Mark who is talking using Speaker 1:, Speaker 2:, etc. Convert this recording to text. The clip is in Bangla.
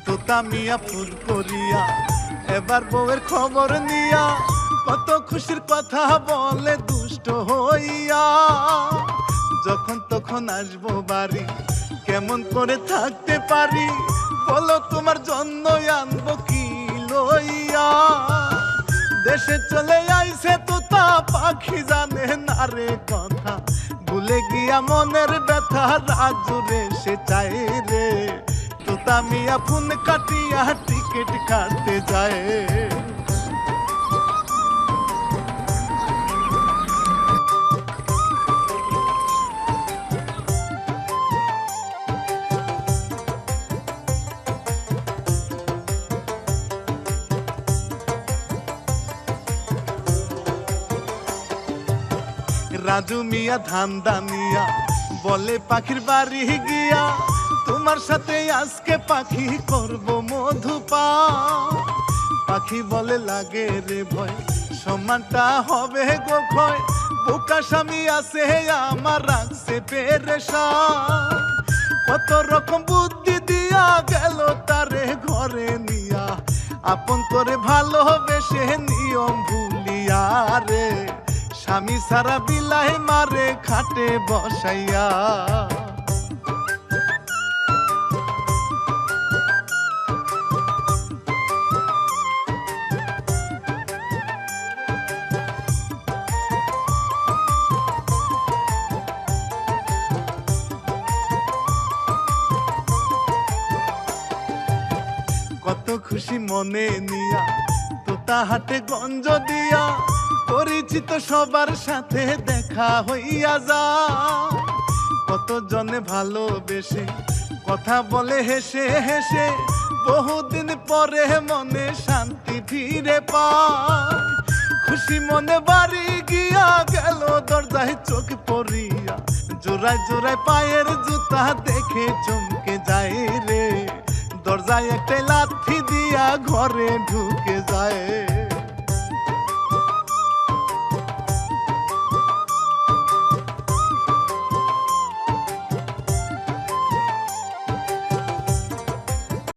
Speaker 1: তোতা মিয়া ফুল করিয়া এবার বউয়ের খবর নিয়া কত খুশির কথা বলে দুষ্ট হইয়া। যখন তখন আসবো বাড়ি কেমন করে থাকতে পারি, বলো তোমার জন্য আনবো কি লইয়া। দেশে চলে আইছে তোতা পাখি জানে না রে কথা, ভুলে গিয়া মনের ব্যথা রাজুরে সে চায় রে। তোতা মিয়া ফোন কাটিয়া টিকিট কাটতে যায়। রাজু মিয়া ধান দানিয়া বলে পাখির বাড়ি গিয়া, তোমার সাথে আজকে পাখি করব মধুপা। পাখি বলে লাগে রে ভয় সম্মানটা হবে গো ক্ষয়, বোকা স্বামী আছে আমার রাখছে পেরেশান। কত রকম বুদ্ধি দিয়া গেল তারে ঘরে নিয়া, আপন করে ভালোবেসে নিয়ম ভুলিয়া রে। স্বামী সারা বিলাই মারে খাটে বসাইয়া। কত খুশি মনে নিয়া তোতা হাটে গঞ্জ দিয়া, পরিচিত সবার সাথে দেখা হইয়া যা। কত জনে ভালোবেসে কথা বলে হেসে হেসে, বহুদিন পরে মনে শান্তি ফিরে পায়। খুশি মনে বাড়ি গিয়া গেল দরজায় চোখ পড়িয়া, জোড়ায় জোড়ায় পায়ের জুতা দেখে চমকে যায় রে। দরজায় একটা লাথি দিয়া ঘরে ঢুকে যায়।